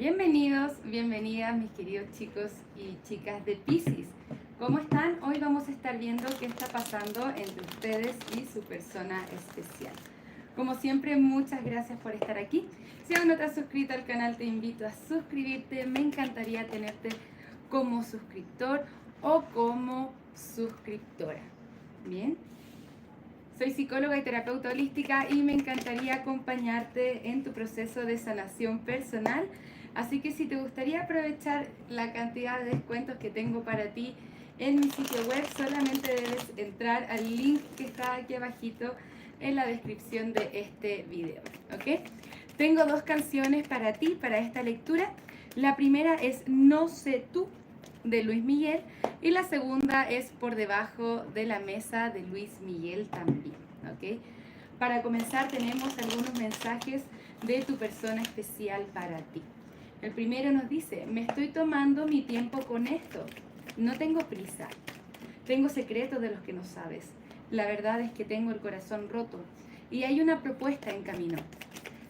Bienvenidos, bienvenidas mis queridos chicos y chicas de Piscis. ¿Cómo están? Hoy vamos a estar viendo qué está pasando entre ustedes y su persona especial. Como siempre, muchas gracias por estar aquí. Si aún no te has suscrito al canal, te invito a suscribirte. Me encantaría tenerte como suscriptor o como suscriptora. Bien. Soy psicóloga y terapeuta holística y me encantaría acompañarte en tu proceso de sanación personal. Así que si te gustaría aprovechar la cantidad de descuentos que tengo para ti en mi sitio web, solamente debes entrar al link que está aquí abajito en la descripción de este video. ¿Ok? Tengo dos canciones para ti, para esta lectura. La primera es No sé tú, de Luis Miguel, y la segunda es Por debajo de la mesa, de Luis Miguel también, ¿ok? Para comenzar tenemos algunos mensajes de tu persona especial para ti. El primero nos dice: me estoy tomando mi tiempo con esto, no tengo prisa, tengo secretos de los que no sabes, la verdad es que tengo el corazón roto y hay una propuesta en camino,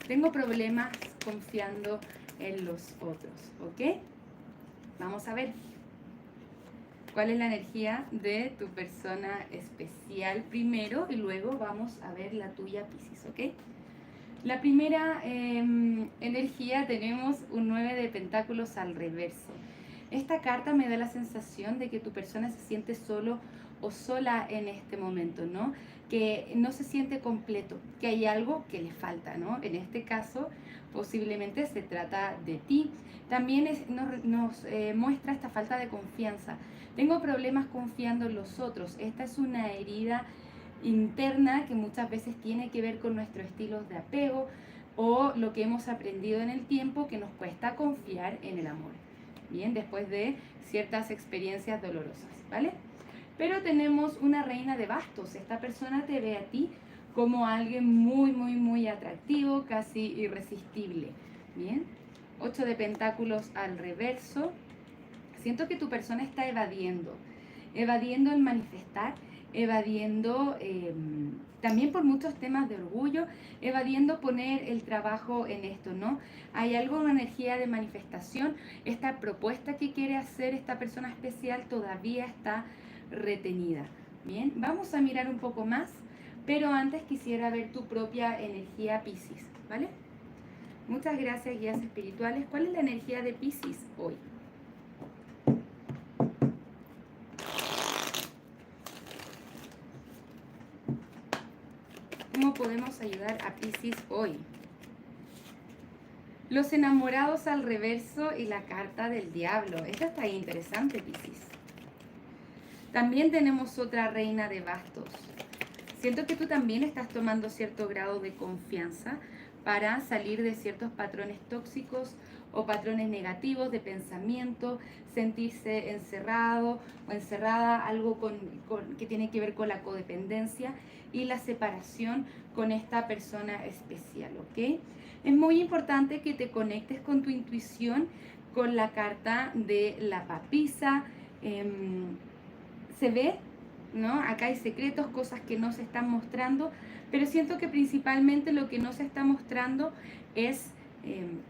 tengo problemas confiando en los otros, ¿ok? Vamos a ver cuál es la energía de tu persona especial primero y luego vamos a ver la tuya, Piscis, ¿ok? La primera energía tenemos un 9 de pentáculos al reverso. Esta carta me da la sensación de que tu persona se siente solo o sola en este momento, ¿no? Que no se siente completo, que hay algo que le falta, ¿no? En este caso, posiblemente se trata de ti. También nos muestra esta falta de confianza. Tengo problemas confiando en los otros. Esta es una herida interna que muchas veces tiene que ver con nuestros estilos de apego o lo que hemos aprendido en el tiempo que nos cuesta confiar en el amor. Bien, después de ciertas experiencias dolorosas, ¿vale? Pero tenemos una reina de bastos. Esta persona te ve a ti como alguien muy atractivo, casi irresistible. Bien, 8 de pentáculos al reverso. Siento que tu persona está evadiendo el manifestar, evadiendo también por muchos temas de orgullo, evadiendo poner el trabajo en esto, ¿no? Hay algo, una energía de manifestación, esta propuesta que quiere hacer esta persona especial todavía está retenida. Bien, vamos a mirar un poco más, pero antes quisiera ver tu propia energía Piscis, ¿vale? Muchas gracias, guías espirituales. ¿Cuál es la energía de Piscis hoy? ¿Cómo podemos ayudar a Piscis hoy? Los enamorados al reverso y la carta del diablo. Esta está interesante, Piscis. También tenemos otra reina de bastos. Siento que tú también estás tomando cierto grado de confianza para salir de ciertos patrones tóxicos o patrones negativos de pensamiento, sentirse encerrado o encerrada, algo que tiene que ver con la codependencia y la separación con esta persona especial, ¿ok? Es muy importante que te conectes con tu intuición, con la carta de la papisa. Se ve, ¿no? Acá hay secretos, cosas que no se están mostrando, pero siento que principalmente lo que no se está mostrando es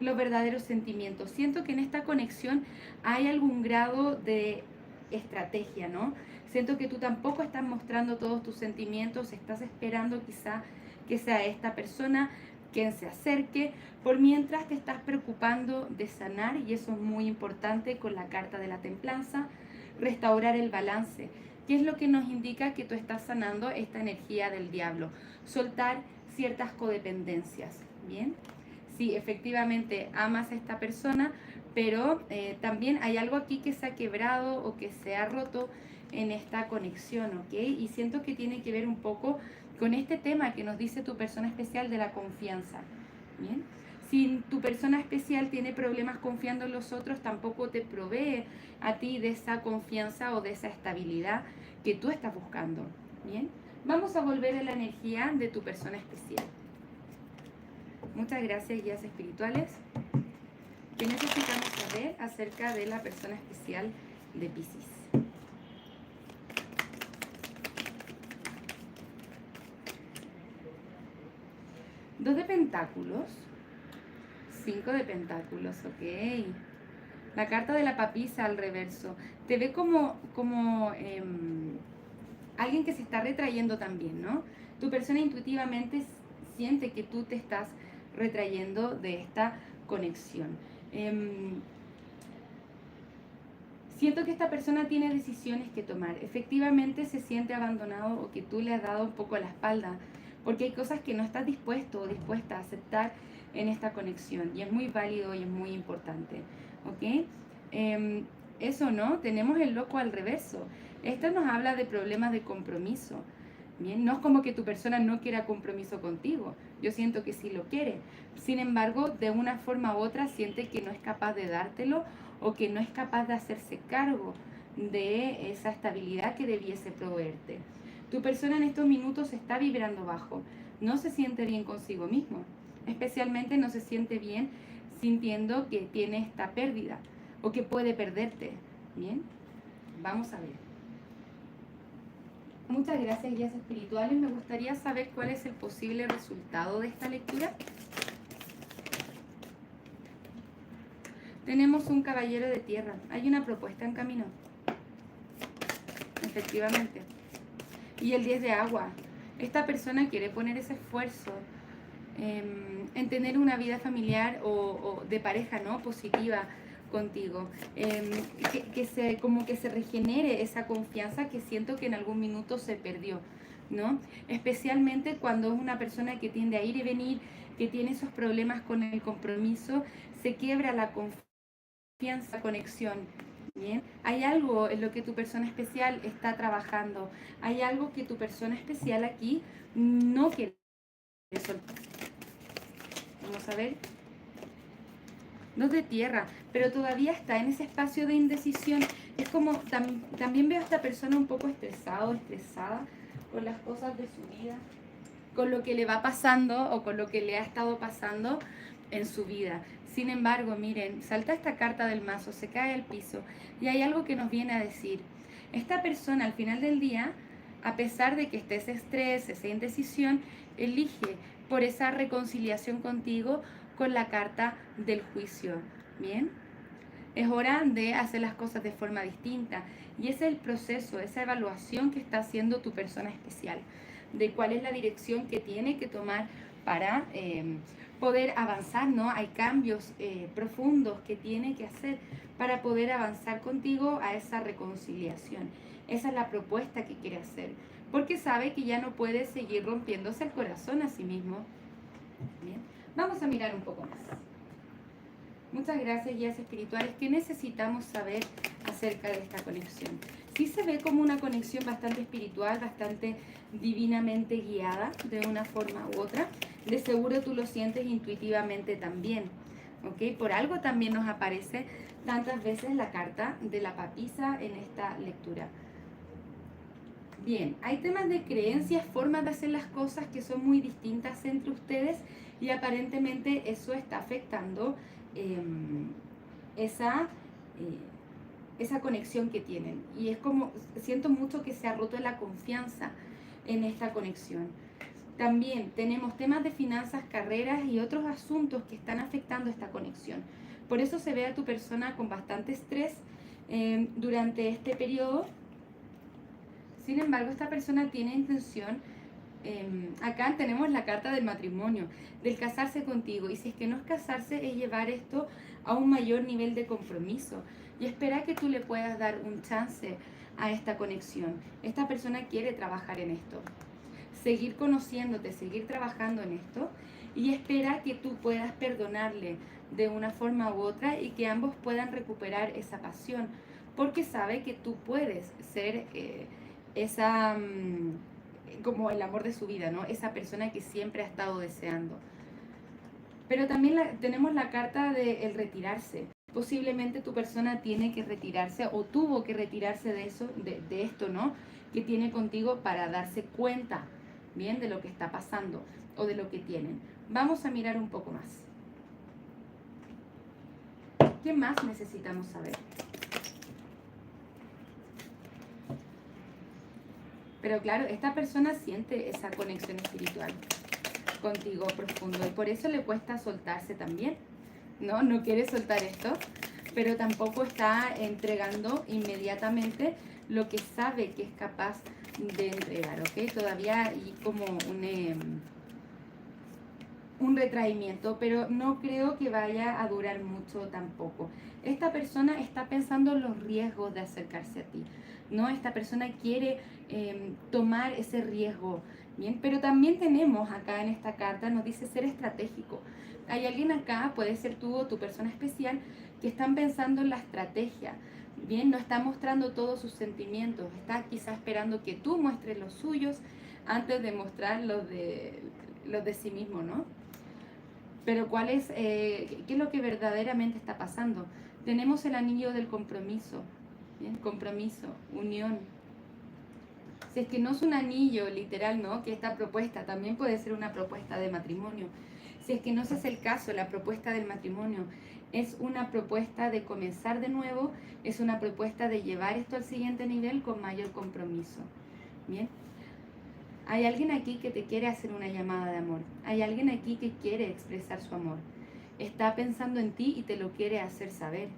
los verdaderos sentimientos. Siento que en esta conexión hay algún grado de estrategia, ¿no? Siento que tú tampoco estás mostrando todos tus sentimientos, estás esperando quizá que sea esta persona quien se acerque, por mientras te estás preocupando de sanar, y eso es muy importante con la carta de la templanza, restaurar el balance. ¿Qué es lo que nos indica que tú estás sanando esta energía del diablo? Soltar ciertas codependencias, ¿bien? Sí, efectivamente amas a esta persona, pero también hay algo aquí que se ha quebrado o que se ha roto en esta conexión, ¿ok? Y siento que tiene que ver un poco con este tema que nos dice tu persona especial de la confianza, ¿bien? Si tu persona especial tiene problemas confiando en los otros, tampoco te provee a ti de esa confianza o de esa estabilidad que tú estás buscando. Bien, vamos a volver a la energía de tu persona especial. Muchas gracias, guías espirituales. ¿Qué necesitamos saber acerca de la persona especial de Piscis? Dos de pentáculos, 5 de pentáculos, ok. La carta de la papisa al reverso. Te ve como alguien que se está retrayendo también, ¿no? Tu persona intuitivamente siente que tú te estás retrayendo de esta conexión. Siento que esta persona tiene decisiones que tomar. Efectivamente se siente abandonado o que tú le has dado un poco la espalda, porque hay cosas que no estás dispuesto o dispuesta a aceptar en esta conexión. Y es muy válido y es muy importante. ¿Ok? Eso, ¿no? Tenemos el loco al reverso. Esto nos habla de problemas de compromiso. Bien, no es como que tu persona no quiera compromiso contigo. Yo siento que sí lo quiere. Sin embargo, de una forma u otra siente que no es capaz de dártelo o que no es capaz de hacerse cargo de esa estabilidad que debiese proveerte. Tu persona en estos minutos está vibrando bajo, no se siente bien consigo mismo, especialmente no se siente bien sintiendo que tiene esta pérdida o que puede perderte. Bien, vamos a ver. Muchas gracias, guías espirituales. Me gustaría saber cuál es el posible resultado de esta lectura. Tenemos un caballero de tierra. Hay una propuesta en camino. Efectivamente. Y el 10 de agua. Esta persona quiere poner ese esfuerzo en tener una vida familiar o de pareja, ¿no? Positiva contigo. Como que se regenere esa confianza que siento que en algún minuto se perdió, ¿no? Especialmente cuando es una persona que tiende a ir y venir, que tiene esos problemas con el compromiso, se quiebra la confianza, conexión. Bien, hay algo en lo que tu persona especial está trabajando, hay algo que tu persona especial aquí no quiere soltar. Vamos a ver. 2 de tierra, pero todavía está en ese espacio de indecisión. Es como, también veo a esta persona un poco estresado, estresada con las cosas de su vida, con lo que le va pasando o con lo que le ha estado pasando en su vida. Sin embargo, miren, salta esta carta del mazo, se cae al piso y hay algo que nos viene a decir. Esta persona al final del día, a pesar de que esté ese estrés, esa indecisión, elige por esa reconciliación contigo con la carta del juicio. ¿Bien? Es hora de hacer las cosas de forma distinta y ese es el proceso, esa evaluación que está haciendo tu persona especial, de cuál es la dirección que tiene que tomar para poder avanzar, ¿no? Hay cambios profundos que tiene que hacer para poder avanzar contigo a esa reconciliación. Esa es la propuesta que quiere hacer, porque sabe que ya no puede seguir rompiéndose el corazón a sí mismo. Bien, vamos a mirar un poco más. Muchas gracias, guías espirituales. ¿Qué necesitamos saber acerca de esta conexión? Sí se ve como una conexión bastante espiritual, bastante divinamente guiada de una forma u otra. De seguro tú lo sientes intuitivamente también. ¿Ok? Por algo también nos aparece tantas veces la carta de la papisa en esta lectura. Bien, hay temas de creencias, formas de hacer las cosas que son muy distintas entre ustedes y aparentemente eso está afectando esa conexión que tienen. Y es como, siento mucho que se ha roto la confianza en esta conexión. También tenemos temas de finanzas, carreras y otros asuntos que están afectando esta conexión. Por eso se ve a tu persona con bastante estrés durante este periodo. Sin embargo, esta persona tiene intención, acá tenemos la carta del matrimonio, del casarse contigo. Y si es que no es casarse, es llevar esto a un mayor nivel de compromiso. Y espera que tú le puedas dar un chance a esta conexión. Esta persona quiere trabajar en esto, seguir conociéndote, seguir trabajando en esto. Y espera que tú puedas perdonarle de una forma u otra y que ambos puedan recuperar esa pasión. Porque sabe que tú puedes ser esa, como el amor de su vida, ¿no? Esa persona que siempre ha estado deseando. Pero también tenemos la carta de el retirarse. Posiblemente tu persona tiene que retirarse o tuvo que retirarse de eso, de esto, ¿no? Que tiene contigo para darse cuenta, bien, de lo que está pasando o de lo que tienen. Vamos a mirar un poco más. ¿Qué más necesitamos saber? Pero claro, esta persona siente esa conexión espiritual contigo profundo y por eso le cuesta soltarse también. ¿no? No quiere soltar esto, pero tampoco está entregando inmediatamente lo que sabe que es capaz de entregar, ¿ok? Todavía hay como un retraimiento, pero no creo que vaya a durar mucho tampoco. Esta persona está pensando en los riesgos de acercarse a ti, ¿no? Esta persona quiere tomar ese riesgo, ¿bien? Pero también tenemos acá en esta carta, nos dice ser estratégico. Hay alguien acá, puede ser tú o tu persona especial, que están pensando en la estrategia, ¿bien? No está mostrando todos sus sentimientos, está quizá esperando que tú muestres los suyos antes de mostrar los de sí mismo, ¿no? Pero qué es lo que verdaderamente está pasando? Tenemos el anillo del compromiso, ¿bien? Compromiso, unión. Si es que no es un anillo literal, ¿no? Que esta propuesta también puede ser una propuesta de matrimonio. Si es que no ese es el caso, la propuesta del matrimonio es una propuesta de comenzar de nuevo, es una propuesta de llevar esto al siguiente nivel con mayor compromiso. ¿Bien? Hay alguien aquí que te quiere hacer una llamada de amor. Hay alguien aquí que quiere expresar su amor. Está pensando en ti y te lo quiere hacer saber.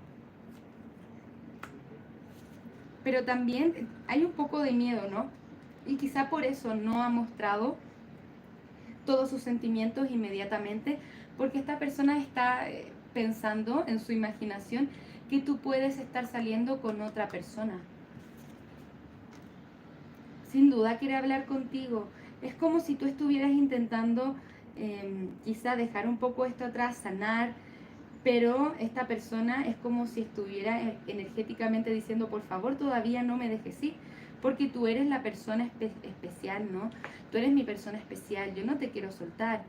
Pero también hay un poco de miedo, ¿no? Y quizá por eso no ha mostrado todos sus sentimientos inmediatamente, porque esta persona está pensando en su imaginación que tú puedes estar saliendo con otra persona. Sin duda quiere hablar contigo. Es como si tú estuvieras intentando quizá dejar un poco esto atrás, sanar, pero esta persona es como si estuviera energéticamente diciendo, por favor, todavía no me dejes ir, porque tú eres la persona especial, ¿no? Tú eres mi persona especial, yo no te quiero soltar.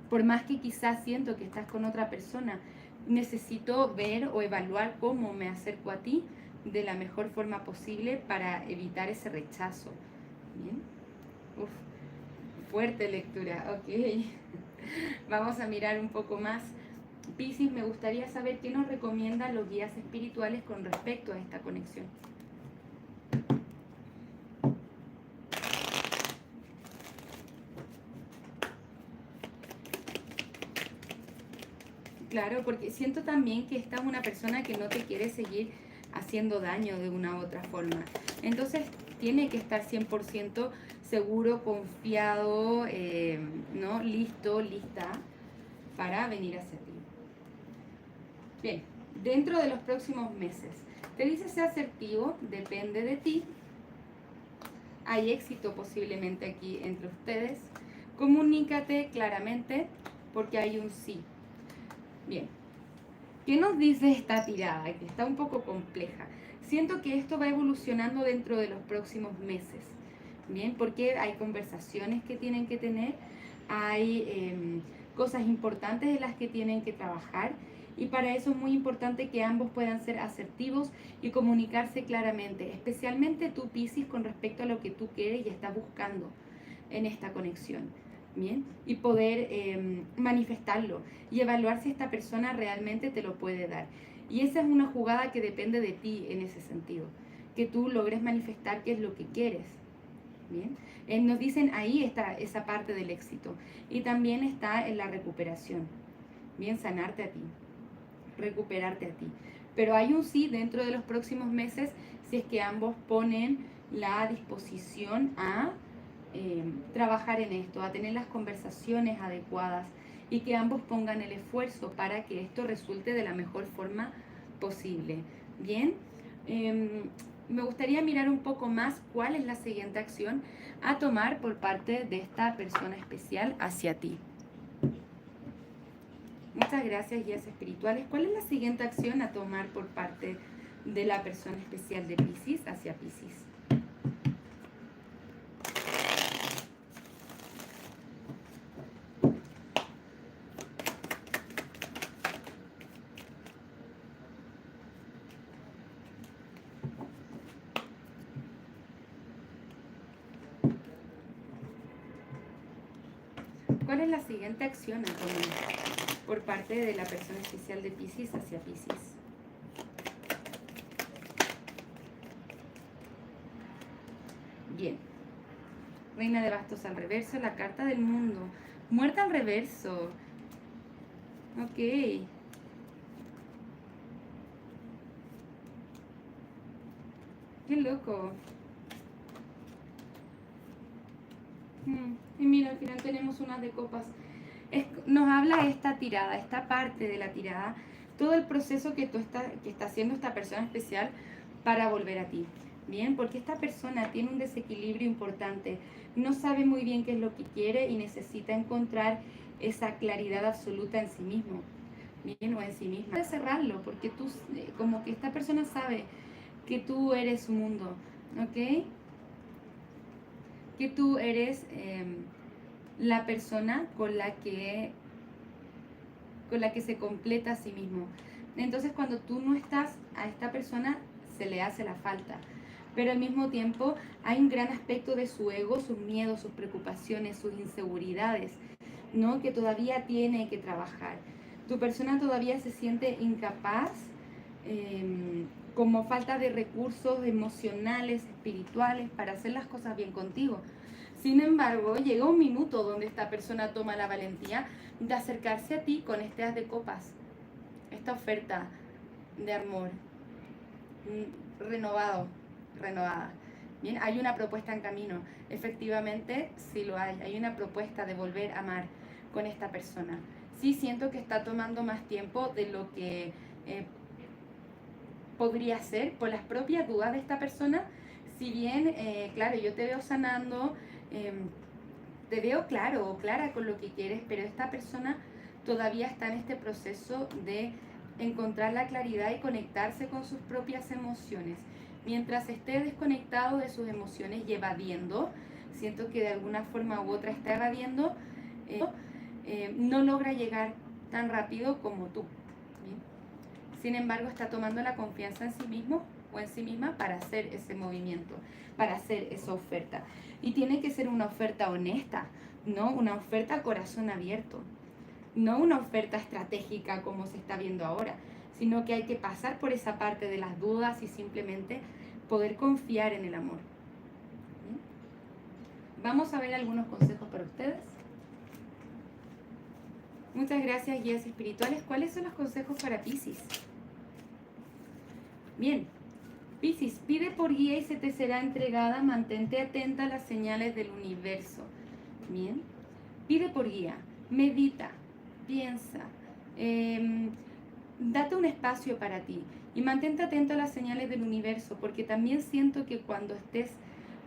Por más que quizás siento que estás con otra persona, necesito ver o evaluar cómo me acerco a ti de la mejor forma posible para evitar ese rechazo. Bien. Uf, fuerte lectura, ok. Vamos a mirar un poco más. Piscis, me gustaría saber qué nos recomiendan los guías espirituales con respecto a esta conexión. Claro, porque siento también que esta es una persona que no te quiere seguir haciendo daño de una u otra forma. Entonces tiene que estar 100% seguro, confiado, ¿no? Listo, lista para venir hacia ti. Bien, dentro de los próximos meses, te dice ser asertivo, depende de ti. Hay éxito posiblemente aquí entre ustedes. Comunícate claramente porque hay un sí. Bien, ¿qué nos dice esta tirada? Que está un poco compleja. Siento que esto va evolucionando dentro de los próximos meses. Bien, porque hay conversaciones que tienen que tener, hay cosas importantes en las que tienen que trabajar y para eso es muy importante que ambos puedan ser asertivos y comunicarse claramente, especialmente tú, Piscis, con respecto a lo que tú quieres y estás buscando en esta conexión. Bien, y poder manifestarlo y evaluar si esta persona realmente te lo puede dar. Y esa es una jugada que depende de ti en ese sentido, que tú logres manifestar qué es lo que quieres. Bien, nos dicen ahí está esa parte del éxito y también está en la recuperación. Bien, sanarte a ti, recuperarte a ti. Pero hay un sí dentro de los próximos meses si es que ambos ponen la disposición a trabajar en esto, a tener las conversaciones adecuadas y que ambos pongan el esfuerzo para que esto resulte de la mejor forma posible. Bien, me gustaría mirar un poco más cuál es la siguiente acción a tomar por parte de esta persona especial hacia ti. Muchas gracias, guías espirituales. ¿Cuál es la siguiente acción a tomar por parte de la persona especial de Piscis hacia Piscis? ¿Cuál es la siguiente acción a tomar por parte de la persona especial de Piscis hacia Piscis? Bien. Reina de bastos al reverso, la carta del mundo. Muerta al reverso. Ok. Qué loco. Y mira, al final tenemos unas de copas. Nos habla esta tirada, esta parte de la tirada, todo el proceso que está haciendo esta persona especial para volver a ti. Bien, porque esta persona tiene un desequilibrio importante, no sabe muy bien qué es lo que quiere y necesita encontrar esa claridad absoluta en sí mismo, bien, o en sí misma. Puedes cerrarlo, porque tú, como que esta persona sabe que tú eres su mundo, ¿ok? Que tú eres la persona con la que se completa a sí mismo. Entonces cuando tú no estás, a esta persona se le hace la falta. Pero al mismo tiempo hay un gran aspecto de su ego, sus miedos, sus preocupaciones, sus inseguridades, ¿no? Que todavía tiene que trabajar. Tu persona todavía se siente incapaz, como falta de recursos emocionales, espirituales, para hacer las cosas bien contigo. Sin embargo, llega un minuto donde esta persona toma la valentía de acercarse a ti con este as de copas, esta oferta de amor renovada. Bien, hay una propuesta en camino. Efectivamente, sí lo hay. Hay una propuesta de volver a amar con esta persona. Sí siento que está tomando más tiempo de lo que podría ser por las propias dudas de esta persona. Si bien, claro, yo te veo sanando, te veo claro o clara con lo que quieres, pero esta persona todavía está en este proceso de encontrar la claridad y conectarse con sus propias emociones. Mientras esté desconectado de sus emociones y evadiendo, siento que de alguna forma u otra está evadiendo, no logra llegar tan rápido como tú. ¿Bien? Sin embargo, está tomando la confianza en sí mismo o en sí misma para hacer ese movimiento, para hacer esa oferta. Y tiene que ser una oferta honesta, no una oferta a corazón abierto, no una oferta estratégica como se está viendo ahora, sino que hay que pasar por esa parte de las dudas y simplemente poder confiar en el amor. ¿Bien? Vamos a ver algunos consejos para ustedes. Muchas gracias, guías espirituales. ¿Cuáles son los consejos para Piscis? Bien, Piscis, pide por guía y se te será entregada. Mantente atenta a las señales del universo. Bien, pide por guía, medita, piensa, date un espacio para ti y mantente atento a las señales del universo, porque también siento que cuando estés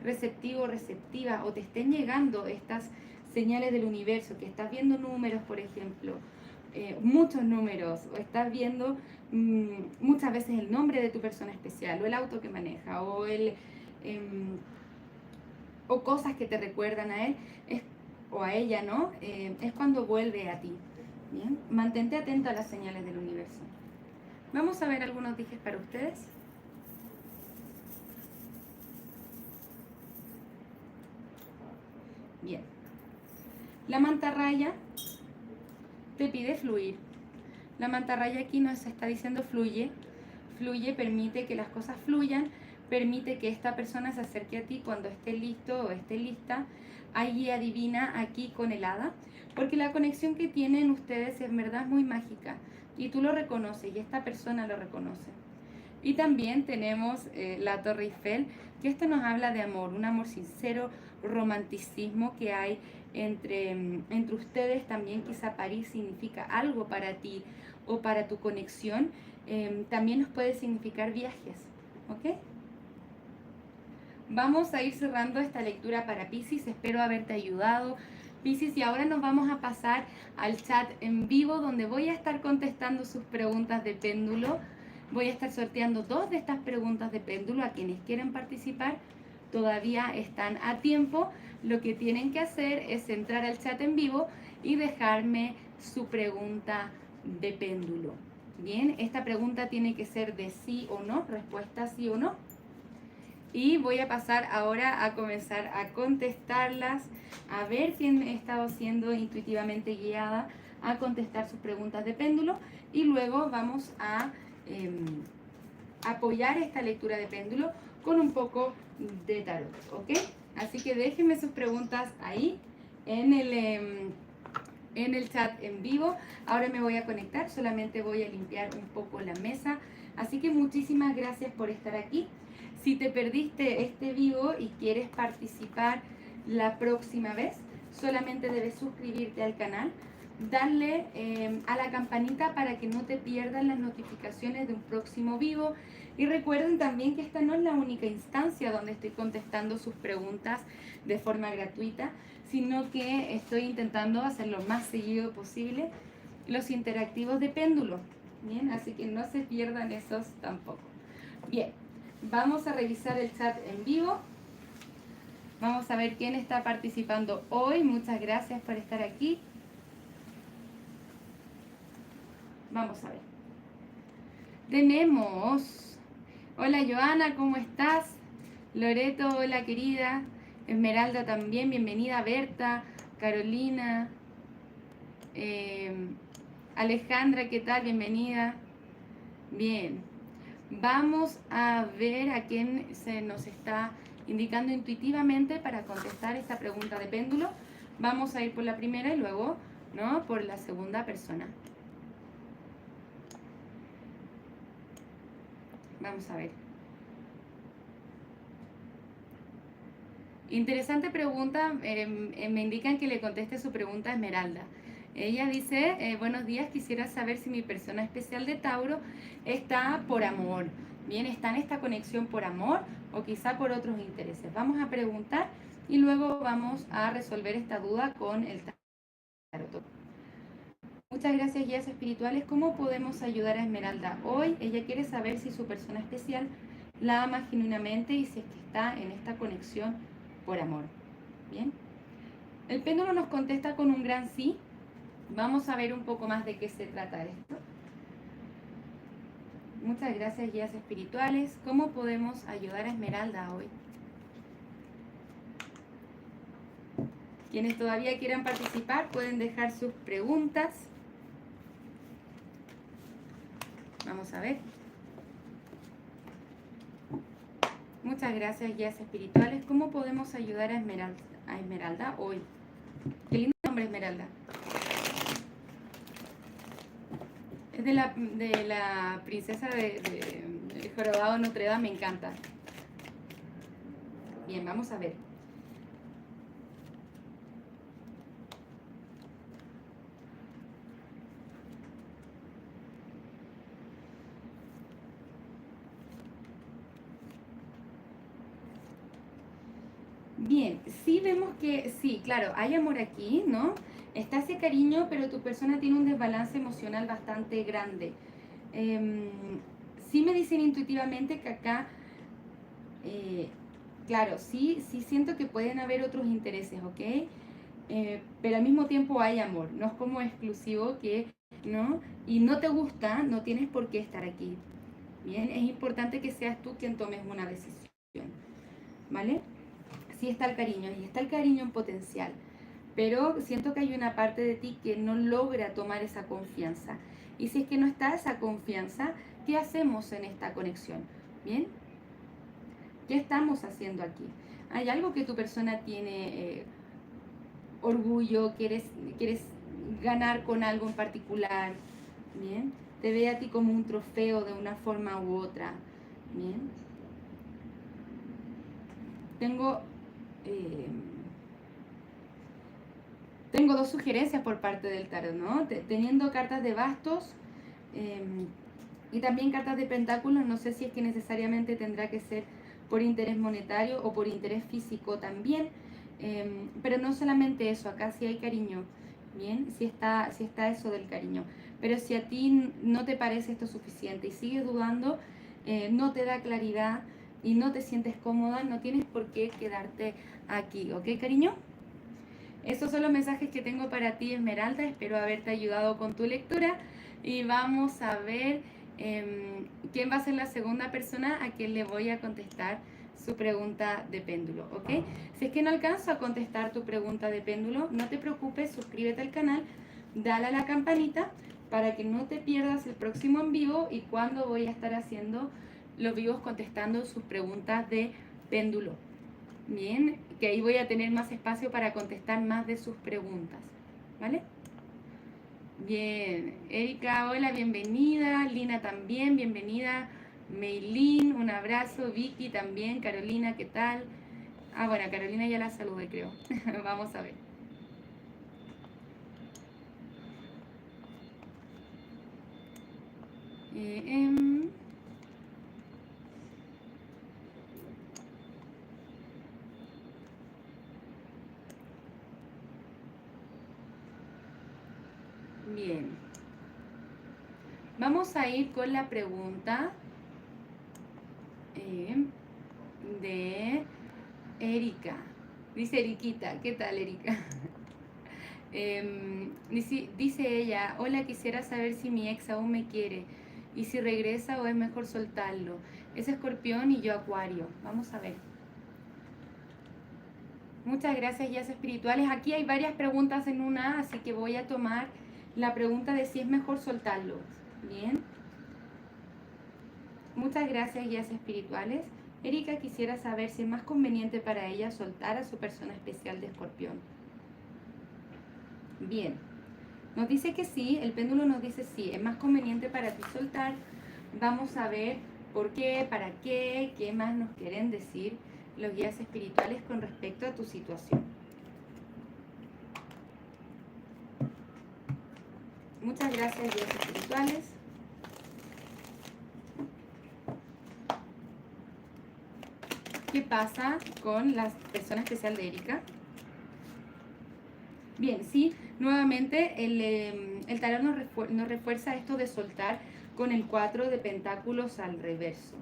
receptivo o receptiva o te estén llegando estas señales del universo, que estás viendo números, por ejemplo, muchos números, o estás viendo muchas veces el nombre de tu persona especial, o el auto que maneja, o cosas que te recuerdan a él, o a ella, ¿no? Es cuando vuelve a ti. Bien, mantente atento a las señales del universo. Vamos a ver algunos dijes para ustedes. Bien. La mantarraya te pide fluir. La mantarraya aquí nos está diciendo fluye. Fluye, permite que las cosas fluyan, permite que esta persona se acerque a ti cuando esté listo o esté lista. Hay guía divina aquí con el hada, porque la conexión que tienen ustedes en verdad es muy mágica y tú lo reconoces y esta persona lo reconoce. Y también tenemos la Torre Eiffel, que esto nos habla de amor, un amor sincero, romanticismo que hay entre ustedes. También quizá París significa algo para ti o para tu conexión. También nos puede significar viajes, ¿ok? Vamos a ir cerrando esta lectura para Piscis, espero haberte ayudado. Piscis, y ahora nos vamos a pasar al chat en vivo donde voy a estar contestando sus preguntas de péndulo. Voy a estar sorteando 2 de estas preguntas de péndulo a quienes quieren participar. Todavía están a tiempo. Lo que tienen que hacer es entrar al chat en vivo y dejarme su pregunta de péndulo. Bien, esta pregunta tiene que ser de sí o no, respuesta sí o no. Y voy a pasar ahora a comenzar a contestarlas, a ver quién he estado siendo intuitivamente guiada a contestar sus preguntas de péndulo y luego vamos a apoyar esta lectura de péndulo con un poco de tarot, ¿ok? Así que déjenme sus preguntas ahí en el chat en vivo. Ahora me voy a conectar, solamente voy a limpiar un poco la mesa. Así que muchísimas gracias por estar aquí. Si te perdiste este vivo y quieres participar la próxima vez, solamente debes suscribirte al canal, darle a la campanita para que no te pierdan las notificaciones de un próximo vivo. Y recuerden también que esta no es la única instancia donde estoy contestando sus preguntas de forma gratuita, sino que estoy intentando hacer lo más seguido posible los interactivos de péndulo. Bien, así que no se pierdan esos tampoco. Bien, vamos a revisar el chat en vivo. Vamos a ver quién está participando hoy. Muchas gracias por estar aquí. Vamos a ver. Tenemos... Hola Joana, ¿cómo estás? Loreto, hola querida. Esmeralda también, bienvenida. Berta, Carolina. Alejandra, ¿qué tal? Bienvenida. Bien. Vamos a ver a quién se nos está indicando intuitivamente para contestar esta pregunta de péndulo. Vamos a ir por la primera y luego, ¿no?, por la segunda persona. Vamos a ver. Interesante pregunta. Me indican que le conteste su pregunta a Esmeralda. Ella dice, buenos días, quisiera saber si mi persona especial de Tauro está por amor. Bien, está en esta conexión por amor o quizá por otros intereses. Vamos a preguntar y luego vamos a resolver esta duda con el tarot. Muchas gracias, guías espirituales. ¿Cómo podemos ayudar a Esmeralda hoy? Ella quiere saber si su persona especial la ama genuinamente y si es que está en esta conexión por amor. Bien. El péndulo nos contesta con un gran sí. Vamos a ver un poco más de qué se trata esto. Muchas gracias, guías espirituales. ¿Cómo podemos ayudar a Esmeralda hoy? Quienes todavía quieran participar pueden dejar sus preguntas. Vamos a ver. Muchas gracias, guías espirituales. ¿Cómo podemos ayudar a Esmeralda hoy? Qué lindo nombre, Esmeralda. Es de la princesa de Jorobado de Notre Dame, me encanta. Bien, vamos a ver. Bien, sí vemos que, sí, claro, hay amor aquí, ¿no? Está ese cariño, pero tu persona tiene un desbalance emocional bastante grande. Sí me dicen intuitivamente que acá, claro, sí siento que pueden haber otros intereses, ¿ok? Pero al mismo tiempo hay amor, no es como exclusivo que, ¿no? Y no te gusta, no tienes por qué estar aquí. Bien, es importante que seas tú quien tomes una decisión, ¿vale? Sí está el cariño, y está el cariño en potencial, pero siento que hay una parte de ti que no logra tomar esa confianza. Y si es que no está esa confianza, ¿qué hacemos en esta conexión? ¿Bien? ¿Qué estamos haciendo aquí? Hay algo que tu persona tiene orgullo, quieres ganar con algo en particular, ¿bien? Te ve a ti como un trofeo de una forma u otra, ¿bien? Tengo dos sugerencias por parte del tarot, ¿no? Teniendo cartas de bastos y también cartas de pentáculos, no sé si es que necesariamente tendrá que ser por interés monetario o por interés físico también, pero no solamente eso, acá sí hay cariño, ¿bien? Sí está eso del cariño, pero si a ti no te parece esto suficiente y sigues dudando, no te da claridad y no te sientes cómoda, no tienes por qué quedarte aquí, ¿ok, cariño? Esos son los mensajes que tengo para ti, Esmeralda. Espero haberte ayudado con tu lectura. Y vamos a ver quién va a ser la segunda persona a quien le voy a contestar su pregunta de péndulo, ¿ok? Si es que no alcanzo a contestar tu pregunta de péndulo, no te preocupes, suscríbete al canal, dale a la campanita para que no te pierdas el próximo en vivo y cuando voy a estar haciendo los vivos contestando sus preguntas de péndulo. Bien, que ahí voy a tener más espacio para contestar más de sus preguntas, ¿vale? Bien, Erika, hola, bienvenida. Lina también, bienvenida. Meilín, un abrazo. Vicky también. Carolina, ¿qué tal? Ah, bueno, Carolina ya la saludé, creo. Vamos a ver. Eh, em, Bien. Vamos a ir con la pregunta de Erika. Dice Eriquita, ¿qué tal, Erika? Dice ella, hola, quisiera saber si mi ex aún me quiere y si regresa o es mejor soltarlo. Es Escorpión y yo Acuario. Vamos a ver. Muchas gracias, guías espirituales. Aquí hay varias preguntas en una, así que voy a tomar la pregunta de si es mejor soltarlo. Bien. Muchas gracias, guías espirituales. Erika quisiera saber si es más conveniente para ella soltar a su persona especial de Escorpión. Bien. Nos dice que sí, el péndulo nos dice sí, es más conveniente para ti soltar. Vamos a ver por qué, para qué más nos quieren decir los guías espirituales con respecto a tu situación. Muchas gracias, guías espirituales. ¿Qué pasa con la persona especial de Erika? Bien, sí, nuevamente el tarot nos refuerza esto de soltar con el 4 de pentáculos al reverso.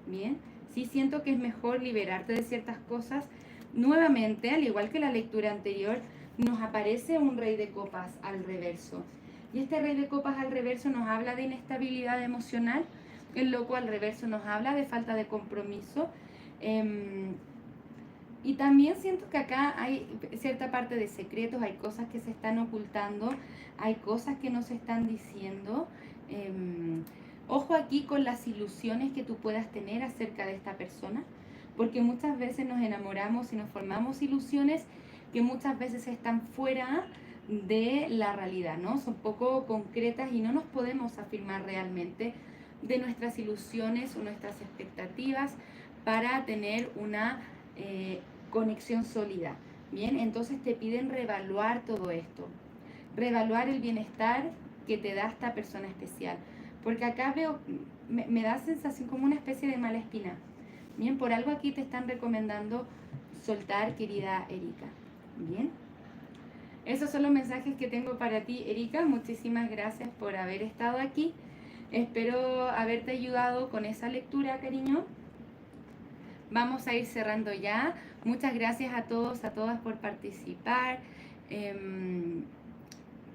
Bien, sí siento que es mejor liberarte de ciertas cosas. Nuevamente, al igual que la lectura anterior, nos aparece un rey de copas al reverso. Y este rey de copas al reverso nos habla de inestabilidad emocional. El loco al reverso nos habla de falta de compromiso. Y también siento que acá hay cierta parte de secretos, hay cosas que se están ocultando, hay cosas que no se están diciendo. Ojo aquí con las ilusiones que tú puedas tener acerca de esta persona, porque muchas veces nos enamoramos y nos formamos ilusiones que muchas veces están fuera de la realidad, ¿no? Son poco concretas y no nos podemos afirmar realmente de nuestras ilusiones o nuestras expectativas para tener una conexión sólida. Bien, entonces te piden reevaluar todo esto, reevaluar el bienestar que te da esta persona especial, porque acá veo, me da sensación como una especie de mala espina. Bien, por algo aquí te están recomendando soltar, querida Erika. Bien, esos son los mensajes que tengo para ti, Erika. Muchísimas gracias por haber estado aquí. Espero haberte ayudado con esa lectura, cariño. Vamos a ir cerrando ya. Muchas gracias a todos, a todas por participar.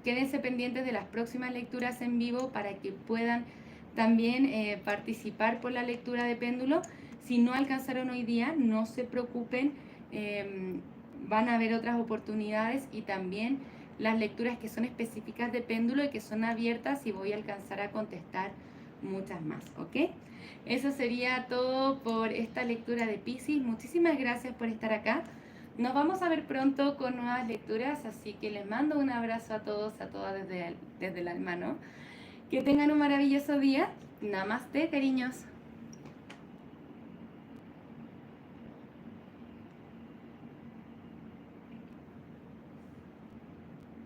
Quédense pendientes de las próximas lecturas en vivo para que puedan también participar por la lectura de péndulo. Si no alcanzaron hoy día, no se preocupen. Van a haber otras oportunidades y también las lecturas que son específicas de péndulo y que son abiertas y voy a alcanzar a contestar muchas más, ¿ok? Eso sería todo por esta lectura de Piscis. Muchísimas gracias por estar acá. Nos vamos a ver pronto con nuevas lecturas, así que les mando un abrazo a todos, a todas desde el alma, ¿no? Que tengan un maravilloso día. Namaste, cariños.